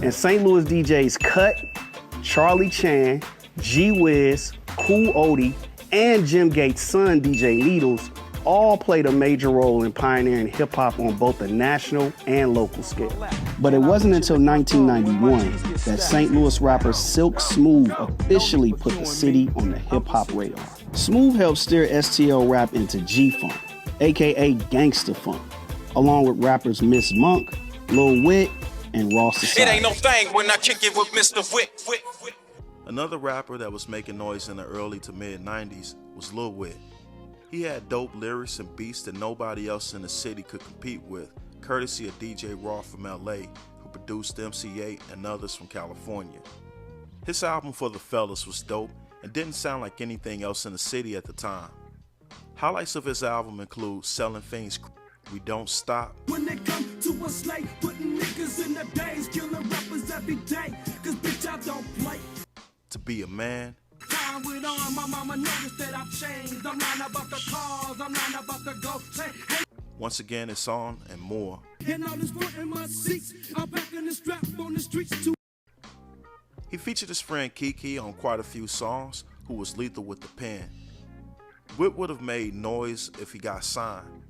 And St. Louis DJs Cut, Charlie Chan, G Wiz, Kool Odie, and Jim Gates' son, DJ Needles, all played a major role in pioneering hip-hop on both the national and local scale. But it wasn't until 1991 that St. Louis rapper Silk Smooth officially put the city on the hip-hop radar. Smooth helped steer STL rap into G-Funk, aka Gangsta Funk, along with rappers Miss Monk, Lil Whit, and Raw Society. It ain't no thing when I kick it with Mr. Whit. Another rapper that was making noise in the early to mid 90s was Lil Whit. He had dope lyrics and beats that nobody else in the city could compete with, courtesy of DJ Raw from LA, who produced MC8 and others from California. His album For the Fellas was dope and didn't sound like anything else in the city at the time. Highlights of his album include Selling Fiends, We Don't Stop, When they come to us late, putting niggas in the days, killing rappers every day, cause bitch I don't play. To Be a Man, Time with on, my mama noticed that I've changed. I'm not about the cars, I'm not about the go. Hey, Once Again It's On, and more. and all this work in my seats, I'm back in the strap on the streets too. He featured his friend Kiki on quite a few songs, who was lethal with the pen. Whit would have made noise if he got signed.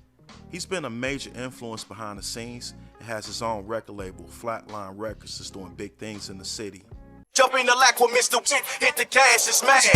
He's been a major influence behind the scenes and has his own record label, Flatline Records, that's doing big things in the city. Jump in the lack with Mr. Whit, hit the gas and smash.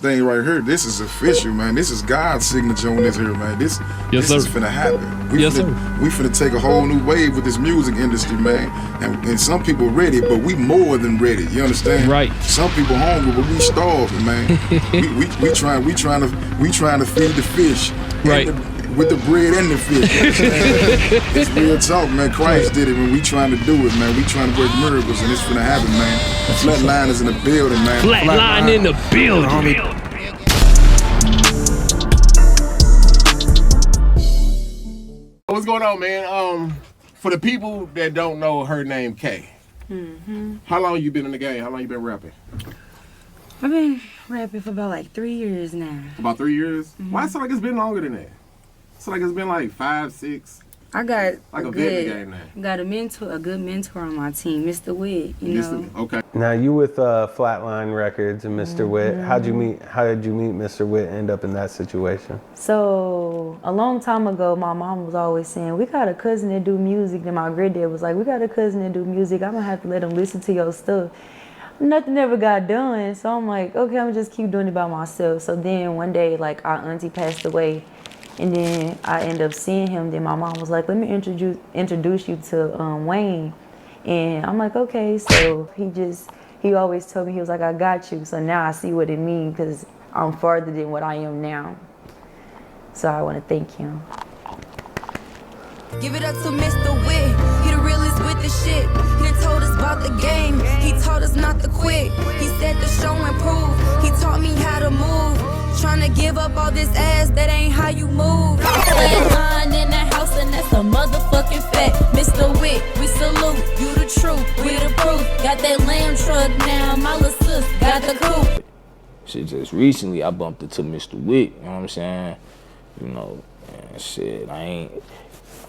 Thing right here, this is official, man. This is God's signature on this here, man. This is finna happen. We finna take a whole new wave with this music industry, man. And some people ready, but we more than ready. You understand? Right. Some people hungry, but we starving, man. we trying to feed the fish. Right. With the bread and the fish. It's real talk, man. Christ did it when we trying to do it, man. We trying to work miracles, and it's finna happen, man. Flatline is in the building, man. Flatline in the building. What's going on, man? For the people that don't know her name, Kay, how long you been in the game? How long you been rapping? I've been rapping for about like 3 years now. About 3 years? Why it sound like it's been longer than that? It's like it's been like 5, 6. I got Like a vet in the game now. got a good mentor on my team, Mr. Whit. You know. Okay. Now you with Flatline Records and Mr. Whit. How did you meet Mr. Whit? End up in that situation? So a long time ago, my mom was always saying, "We got a cousin that do music," and my granddad was like, "We got a cousin that do music. I'm gonna have to let him listen to your stuff." Nothing ever got done, so I'm like, okay, I'm gonna just keep doing it by myself. So then one day, like our auntie passed away. And then I ended up seeing him. Then my mom was like, "Let me introduce you to Wayne." And I'm like, okay. So he always told me, he was like, "I got you." So now I see what it means, because I'm farther than what I am now. So I want to thank him. Give it up to Mr. Whit. He the realest with the shit. He done told us about the game. He taught us not to quit. He said the show improve. He taught me how to move. Tryna give up all this ass, that ain't how you move. Flatline in the house, and that's a motherfucking fact. Mr. Whit, we salute you, the truth, we the proof. Got that lamb truck now, my little sis got the coupe. Shit, just recently I bumped into Mr. Whit, you know what I'm saying? You know, and shit, I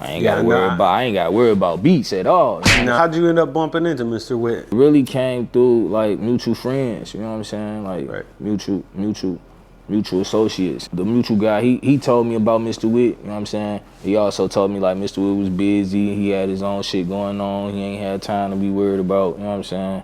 ain't gotta worry about beats at all. Now, how'd you end up bumping into Mr. Whit? It really came through like mutual friends, you know what I'm saying? Like mutual mutual associates. The mutual guy, he told me about Mr. Whit, you know what I'm saying? He also told me like Mr. Whit was busy, he had his own shit going on, he ain't had time to be worried about, you know what I'm saying?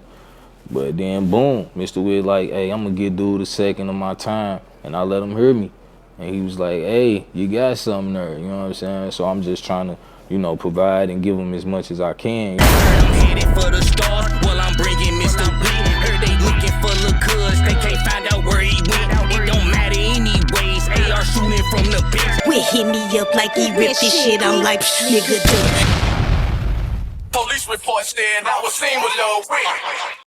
But then boom, Mr. Whit like, hey, I'm gonna give dude a second of my time, and I let him hear me. And he was like, hey, you got something there, you know what I'm saying? So I'm just trying to, you know, provide and give him as much as I can. I'm headed for the stars, well I'm bringing Mr. Whit. Heard they looking for Lil' Cuz, they can't find out where he went. It don't matter anyways, AR shooting from the bench. Whit hit me up like he ripped this shit, I'm like, nigga, dude. Police report stand, I was seen with Lil Whit.